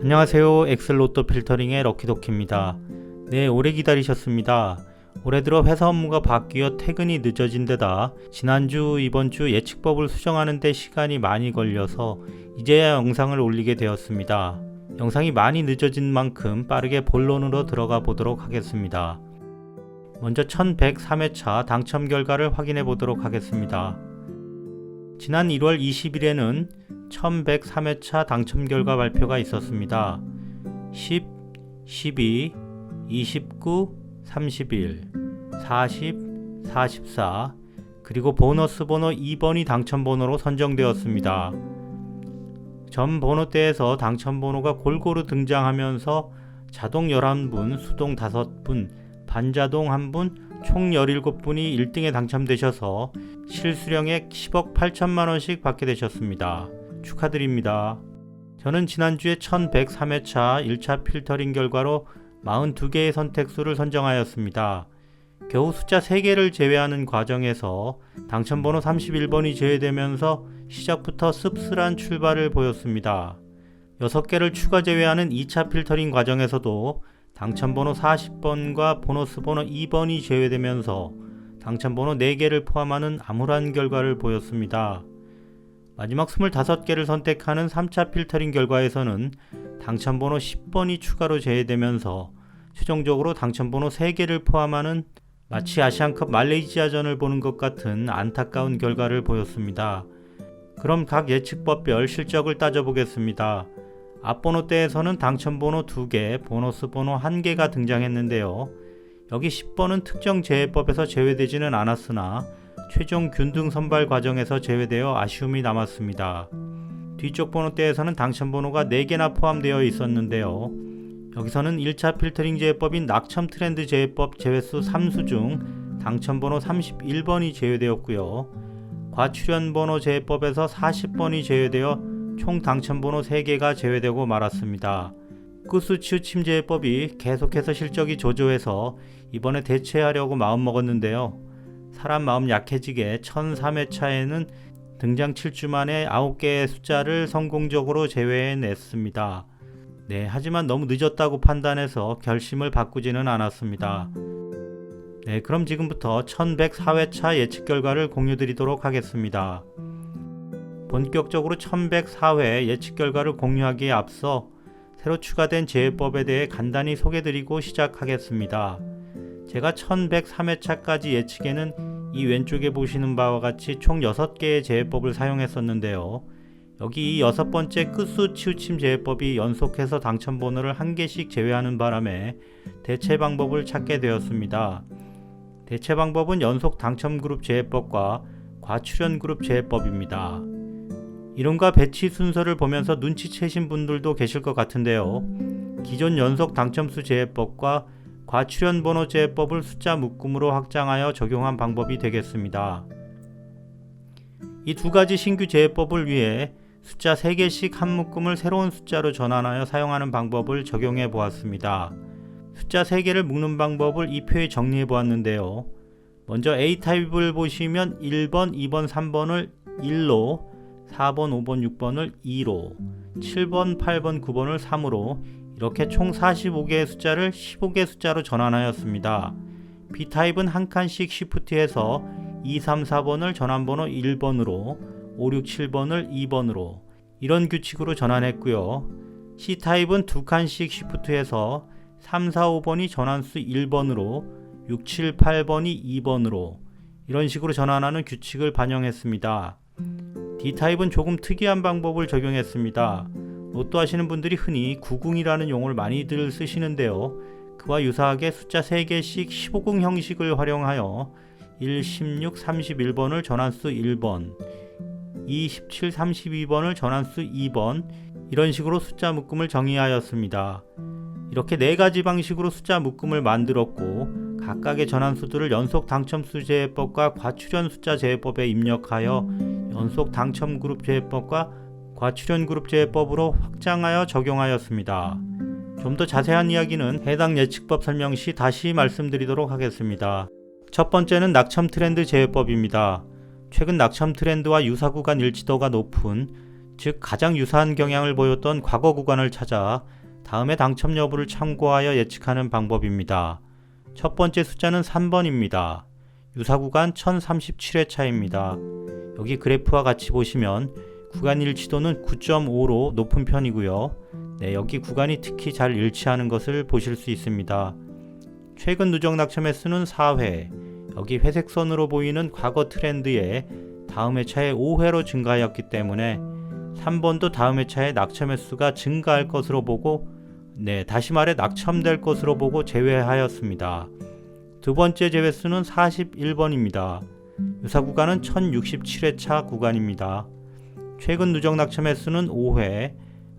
안녕하세요. 엑셀로또 필터링의 럭키도키입니다. 네, 오래 기다리셨습니다. 올해 들어 회사 업무가 바뀌어 퇴근이 늦어진 데다 지난주, 이번주 예측법을 수정하는 데 시간이 많이 걸려서 이제야 영상을 올리게 되었습니다. 영상이 많이 늦어진 만큼 빠르게 본론으로 들어가 보도록 하겠습니다. 먼저 1103회차 당첨 결과를 확인해 보도록 하겠습니다. 지난 1월 20일에는 1103회차 당첨 결과 발표가 있었습니다. 10, 12, 29, 31, 40, 44, 그리고 보너스 번호 2번이 당첨 번호로 선정되었습니다. 전 번호대에서 당첨 번호가 골고루 등장하면서 자동 11분, 수동 5분, 반자동 1분, 총 17분이 1등에 당첨되셔서 실수령액 10억 8천만원씩 받게 되셨습니다. 축하드립니다. 저는 지난주에 1103회차 1차 필터링 결과로 42개의 선택수를 선정하였습니다. 겨우 숫자 3개를 제외하는 과정에서 당첨번호 31번이 제외되면서 시작부터 씁쓸한 출발을 보였습니다. 6개를 추가 제외하는 2차 필터링 과정에서도 당첨번호 40번과 보너스 번호 2번이 제외되면서 당첨번호 4개를 포함하는 암울한 결과를 보였습니다. 마지막 25개를 선택하는 3차 필터링 결과에서는 당첨번호 10번이 추가로 제외되면서 최종적으로 당첨번호 3개를 포함하는 마치 아시안컵 말레이시아전을 보는 것 같은 안타까운 결과를 보였습니다. 그럼 각 예측법별 실적을 따져보겠습니다. 앞번호대에서는 당첨번호 2개, 보너스 번호 1개가 등장했는데요. 여기 10번은 특정 제외법에서 제외되지는 않았으나 최종 균등 선발 과정에서 제외되어 아쉬움이 남았습니다. 뒤쪽 번호대에서는 당첨번호가 4개나 포함되어 있었는데요. 여기서는 1차 필터링 제외법인 낙첨 트렌드 제외법 제외수 3수 중 당첨번호 31번이 제외되었고요. 과출연번호 제외법에서 40번이 제외되어 총 당첨번호 3개가 제외되고 말았습니다. 끝수 치우침 제외법이 계속해서 실적이 조조해서 이번에 대체하려고 마음먹었는데요. 사람 마음 약해지게 1003회차에는 등장 7주 만에 9개의 숫자를 성공적으로 제외해냈습니다. 네, 하지만 너무 늦었다고 판단해서 결심을 바꾸지는 않았습니다. 네, 그럼 지금부터 1104회차 예측 결과를 공유드리도록 하겠습니다. 본격적으로 1104회 예측 결과를 공유하기에 앞서 새로 추가된 제외법에 대해 간단히 소개드리고 시작하겠습니다. 제가 1103회차까지 예측에는 이 왼쪽에 보시는 바와 같이 총 6개의 제외법을 사용했었는데요. 여기 이 6번째 끝수 치우침 제외법이 연속해서 당첨번호를 1개씩 제외하는 바람에 대체 방법을 찾게 되었습니다. 대체 방법은 연속 당첨 그룹 제외법과 과출연 그룹 제외법입니다. 이름과 배치 순서를 보면서 눈치채신 분들도 계실 것 같은데요. 기존 연속 당첨수 제외법과 과출연 번호 제외법을 숫자 묶음으로 확장하여 적용한 방법이 되겠습니다. 이 두 가지 신규 제외법을 위해 숫자 3개씩 한 묶음을 새로운 숫자로 전환하여 사용하는 방법을 적용해 보았습니다. 숫자 3개를 묶는 방법을 이 표에 정리해 보았는데요. 먼저 A타입을 보시면 1번, 2번, 3번을 1로, 4번, 5번, 6번을 2로, 7번, 8번, 9번을 3으로 이렇게 총 45개의 숫자를 15개 숫자로 전환하였습니다. B타입은 한 칸씩 시프트해서 2, 3, 4번을 전환번호 1번으로, 5, 6, 7번을 2번으로 이런 규칙으로 전환했고요. C타입은 두 칸씩 시프트해서 3, 4, 5번이 전환수 1번으로, 6, 7, 8번이 2번으로 이런 식으로 전환하는 규칙을 반영했습니다. D타입은 조금 특이한 방법을 적용했습니다. 로또 하시는 분들이 흔히 90이라는 용어를 많이들 쓰시는데요. 그와 유사하게 숫자 3개씩 15공 형식을 활용하여 1, 16, 31번을 전환수 1번, 2, 17, 32번을 전환수 2번 이런 식으로 숫자 묶음을 정의하였습니다. 이렇게 4가지 방식으로 숫자 묶음을 만들었고 각각의 전환수들을 연속 당첨수 제외법과 과출연 숫자 제외법에 입력하여 연속 당첨 그룹 제외법과 과출연 그룹 제외법으로 확장하여 적용하였습니다. 좀 더 자세한 이야기는 해당 예측법 설명 시 다시 말씀드리도록 하겠습니다. 첫 번째는 낙첨 트렌드 제외법입니다. 최근 낙첨 트렌드와 유사 구간 일치도가 높은, 즉 가장 유사한 경향을 보였던 과거 구간을 찾아 다음에 당첨 여부를 참고하여 예측하는 방법입니다. 첫 번째 숫자는 3번입니다. 유사 구간 1037회차입니다. 여기 그래프와 같이 보시면 구간 일치도는 9.5로 높은 편이고요. 여기 구간이 특히 잘 일치하는 것을 보실 수 있습니다. 최근 누적 낙첨 횟수는 4회, 여기 회색 선으로 보이는 과거 트렌드에 다음 회차에 5회로 증가하였기 때문에 3번도 다음 회차에 낙첨 횟수가 증가할 것으로 보고 다시 말해 낙첨될 것으로 보고 제외하였습니다. 두 번째 제외수는 41번입니다. 유사 구간은 1067회차 구간입니다. 최근 누적 낙첨 횟수는 5회,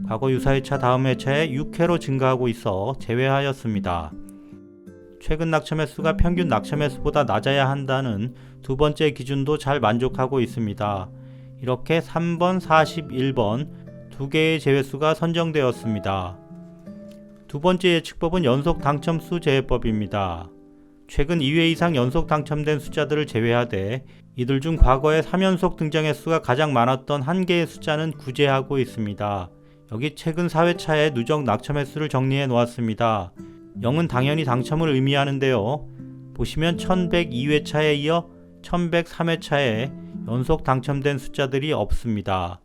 과거 유사 회차 다음 회차에 6회로 증가하고 있어 제외하였습니다. 최근 낙첨 횟수가 평균 낙첨 횟수보다 낮아야 한다는 두 번째 기준도 잘 만족하고 있습니다. 이렇게 3번, 41번 두 개의 제외수가 선정되었습니다. 두 번째 예측법은 연속 당첨수 제외법입니다. 최근 2회 이상 연속 당첨된 숫자들을 제외하되 이들 중 과거에 3연속 등장 횟수가 가장 많았던 한 개의 숫자는 구제하고 있습니다. 여기 최근 4회차의 누적 낙첨 횟수를 정리해 놓았습니다. 0은 당연히 당첨을 의미하는데요. 보시면 1102회차에 이어 1103회차에 연속 당첨된 숫자들이 없습니다.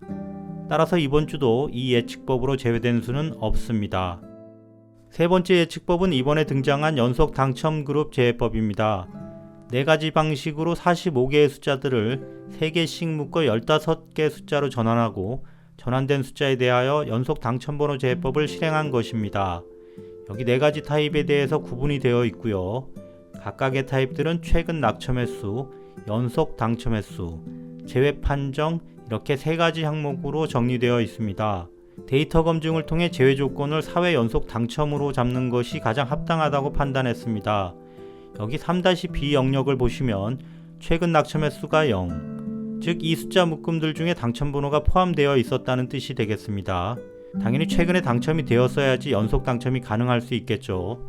따라서 이번 주도 이 예측법으로 제외된 수는 없습니다. 세 번째 예측법은 이번에 등장한 연속 당첨 그룹 제외법입니다. 4가지 방식으로 45개의 숫자들을 3개씩 묶어 15개 숫자로 전환하고 전환된 숫자에 대하여 연속 당첨번호 제외법을 실행한 것입니다. 여기 4가지 타입에 대해서 구분이 되어 있고요. 각각의 타입들은 최근 낙첨 횟수, 연속 당첨 횟수, 제외 판정 이렇게 3가지 항목으로 정리되어 있습니다. 데이터 검증을 통해 제외 조건을 4회 연속 당첨으로 잡는 것이 가장 합당하다고 판단했습니다. 여기 3-B 영역을 보시면 최근 낙첨 횟수가 0, 즉 이 숫자 묶음들 중에 당첨번호가 포함되어 있었다는 뜻이 되겠습니다. 당연히 최근에 당첨이 되었어야지 연속 당첨이 가능할 수 있겠죠.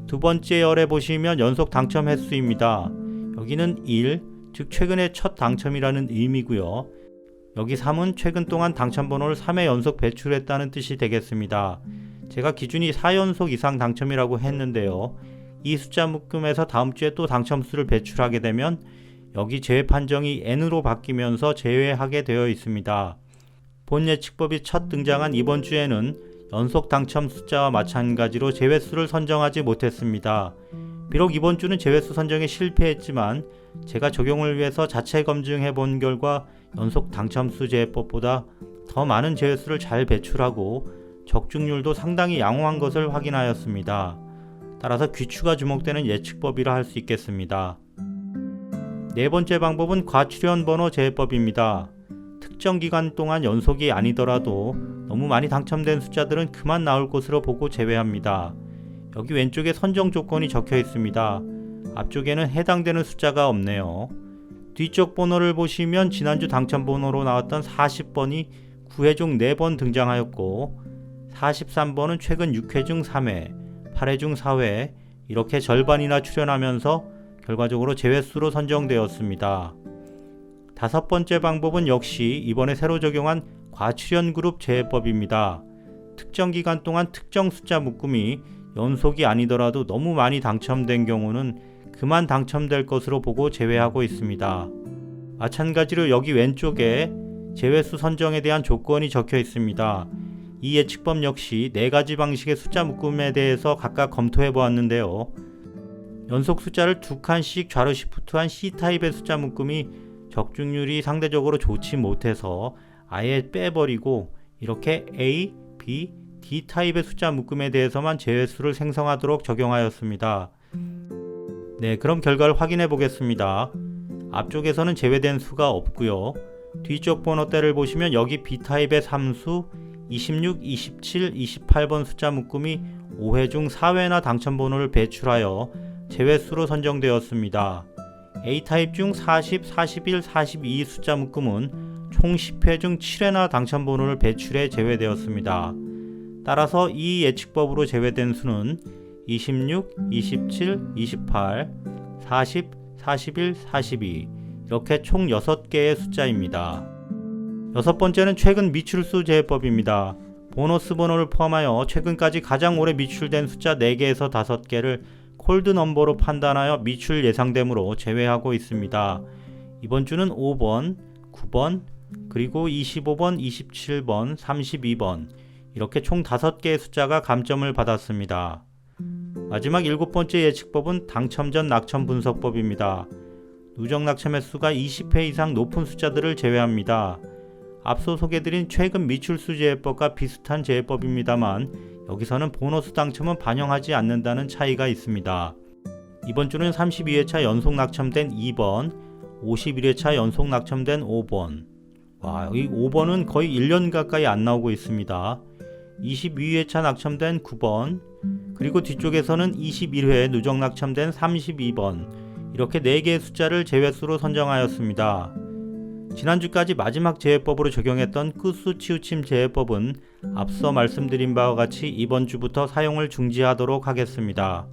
두 번째 열에 보시면 연속 당첨 횟수입니다. 여기는 1, 즉 최근에 첫 당첨이라는 의미고요. 여기 3은 최근 동안 당첨번호를 3회 연속 배출했다는 뜻이 되겠습니다. 제가 기준이 4연속 이상 당첨이라고 했는데요. 이 숫자 묶음에서 다음 주에 또 당첨수를 배출하게 되면 여기 제외 판정이 n으로 바뀌면서 제외하게 되어 있습니다. 본 예측법이 첫 등장한 이번 주에는 연속 당첨 숫자와 마찬가지로 제외수를 선정하지 못했습니다. 비록 이번 주는 제외수 선정에 실패했지만 제가 적용을 위해서 자체 검증해 본 결과 연속 당첨수 제외법보다 더 많은 제외수를 잘 배출하고 적중률도 상당히 양호한 것을 확인하였습니다. 따라서 귀추가 주목되는 예측법이라 할 수 있겠습니다. 네 번째 방법은 과출현 번호 제외법입니다. 특정 기간 동안 연속이 아니더라도 너무 많이 당첨된 숫자들은 그만 나올 것으로 보고 제외합니다. 여기 왼쪽에 선정 조건이 적혀 있습니다. 앞쪽에는 해당되는 숫자가 없네요. 뒤쪽 번호를 보시면 지난주 당첨 번호로 나왔던 40번이 9회 중 4번 등장하였고 43번은 최근 6회 중 3회, 8회 중 4회 이렇게 절반이나 출현하면서 결과적으로 제외수로 선정되었습니다. 다섯 번째 방법은 역시 이번에 새로 적용한 과출현 그룹 제외법입니다. 특정 기간 동안 특정 숫자 묶음이 연속이 아니더라도 너무 많이 당첨된 경우는 그만 당첨될 것으로 보고 제외하고 있습니다. 마찬가지로 여기 왼쪽에 제외수 선정에 대한 조건이 적혀 있습니다. 이 예측법 역시 4가지 방식의 숫자 묶음에 대해서 각각 검토해 보았는데요. 연속 숫자를 2칸씩 좌로 시프트한 C타입의 숫자 묶음이 적중률이 상대적으로 좋지 못해서 아예 빼버리고 이렇게 A, B, D타입의 숫자 묶음에 대해서만 제외수를 생성하도록 적용하였습니다. 그럼 결과를 확인해 보겠습니다. 앞쪽에서는 제외된 수가 없고요. 뒤쪽 번호대를 보시면 여기 B타입의 3수 26, 27, 28번 숫자 묶음이 5회 중 4회나 당첨번호를 배출하여 제외수로 선정되었습니다. A타입 중 40, 41, 42 숫자 묶음은 총 10회 중 7회나 당첨번호를 배출해 제외되었습니다. 따라서 이 예측법으로 제외된 수는 26, 27, 28, 40, 41, 42 이렇게 총 6개의 숫자입니다. 여섯 번째는 최근 미출수 제외법입니다. 보너스 번호를 포함하여 최근까지 가장 오래 미출된 숫자 4개에서 5개를 콜드 넘버로 판단하여 미출 예상되므로 제외하고 있습니다. 이번 주는 5번, 9번, 그리고 25번, 27번, 32번 이렇게 총 5개의 숫자가 감점을 받았습니다. 마지막 7번째 예측법은 당첨 전 낙첨 분석법입니다. 누적 낙첨 횟수가 20회 이상 높은 숫자들을 제외합니다. 앞서 소개드린 최근 미출수 제외법과 비슷한 제외법입니다만 여기서는 보너스 당첨은 반영하지 않는다는 차이가 있습니다. 이번 주는 32회차 연속 낙첨된 2번, 51회차 연속 낙첨된 5번. 이 5번은 거의 1년 가까이 안 나오고 있습니다. 22회차 낙첨된 9번, 그리고 뒤쪽에서는 21회 누적 낙첨된 32번, 이렇게 4개의 숫자를 제외수로 선정하였습니다. 지난주까지 마지막 제외법으로 적용했던 끝수 치우침 제외법은 앞서 말씀드린 바와 같이 이번 주부터 사용을 중지하도록 하겠습니다.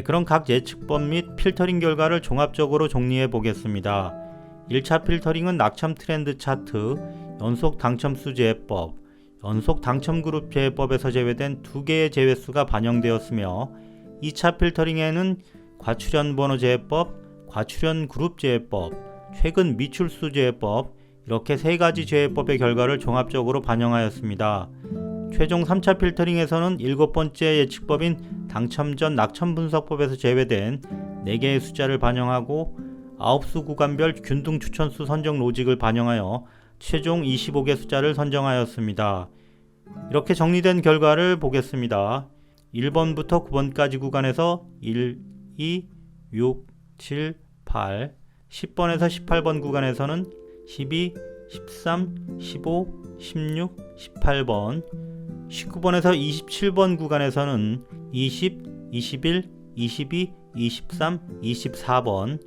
그럼 각 예측법 및 필터링 결과를 종합적으로 정리해 보겠습니다. 1차 필터링은 낙첨 트렌드 차트, 연속 당첨수 제외법, 연속 당첨 그룹 제외법에서 제외된 2개의 제외수가 반영되었으며 2차 필터링에는 과출현 번호 제외법, 과출현 그룹 제외법, 최근 미출수 제외법 이렇게 3가지 제외법의 결과를 종합적으로 반영하였습니다. 최종 3차 필터링에서는 7번째 예측법인 당첨 전 낙첨 분석법에서 제외된 4개의 숫자를 반영하고 9수 구간별 균등 추천수 선정 로직을 반영하여 최종 25개 숫자를 선정하였습니다. 이렇게 정리된 결과를 보겠습니다. 1번부터 9번까지 구간에서 1, 2, 6, 7, 8, 10번에서 18번 구간에서는 12, 13, 15, 16, 18번, 19번에서 27번 구간에서는 20, 21, 22, 23, 24번,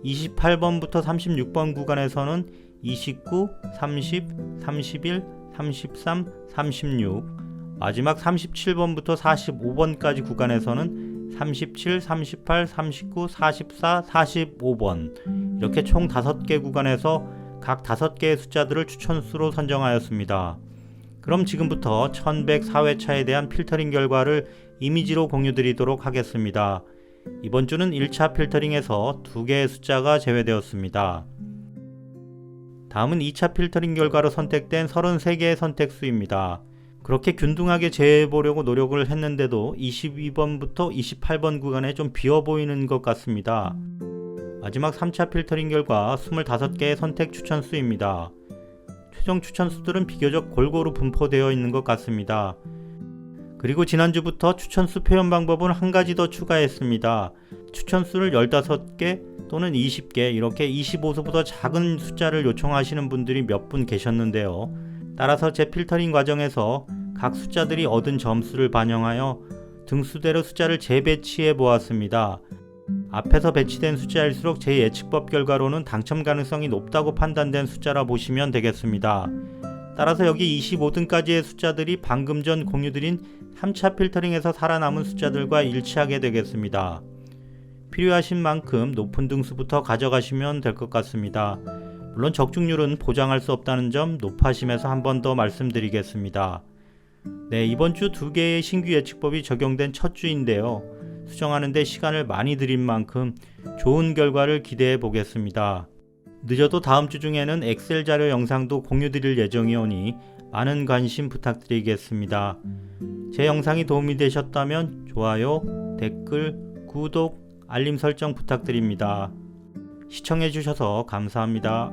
28번부터 36번 구간에서는 29, 30, 31, 33, 36, 마지막 37번부터 45번까지 구간에서는 37, 38, 39, 44, 45번 이렇게 총 5개 구간에서 각 5개의 숫자들을 추천수로 선정하였습니다. 그럼 지금부터 1104회차에 대한 필터링 결과를 이미지로 공유드리도록 하겠습니다. 이번 주는 1차 필터링에서 2개의 숫자가 제외되었습니다. 다음은 2차 필터링 결과로 선택된 33개의 선택수입니다. 그렇게 균등하게 제외해보려고 노력을 했는데도 22번부터 28번 구간에 좀 비어 보이는 것 같습니다. 마지막 3차 필터링 결과 25개의 선택 추천수입니다. 최종 추천수들은 비교적 골고루 분포되어 있는 것 같습니다. 그리고 지난주부터 추천수 표현 방법은 한 가지 더 추가했습니다. 추천수를 15개 또는 20개 이렇게 25수보다 작은 숫자를 요청하시는 분들이 몇 분 계셨는데요. 따라서 제 필터링 과정에서 각 숫자들이 얻은 점수를 반영하여 등수대로 숫자를 재배치해 보았습니다. 앞에서 배치된 숫자일수록 제 예측법 결과로는 당첨 가능성이 높다고 판단된 숫자라 보시면 되겠습니다. 따라서 여기 25등까지의 숫자들이 방금 전 공유드린 3차 필터링에서 살아남은 숫자들과 일치하게 되겠습니다. 필요하신 만큼 높은 등수부터 가져가시면 될 것 같습니다. 물론 적중률은 보장할 수 없다는 점 높아심에서 한 번 더 말씀드리겠습니다. 이번 주 2개의 신규 예측법이 적용된 첫 주인데요. 수정하는 데 시간을 많이 들인 만큼 좋은 결과를 기대해 보겠습니다. 늦어도 다음 주 중에는 엑셀 자료 영상도 공유드릴 예정이오니 많은 관심 부탁드리겠습니다. 제 영상이 도움이 되셨다면 좋아요, 댓글, 구독, 알림 설정 부탁드립니다. 시청해 주셔서 감사합니다.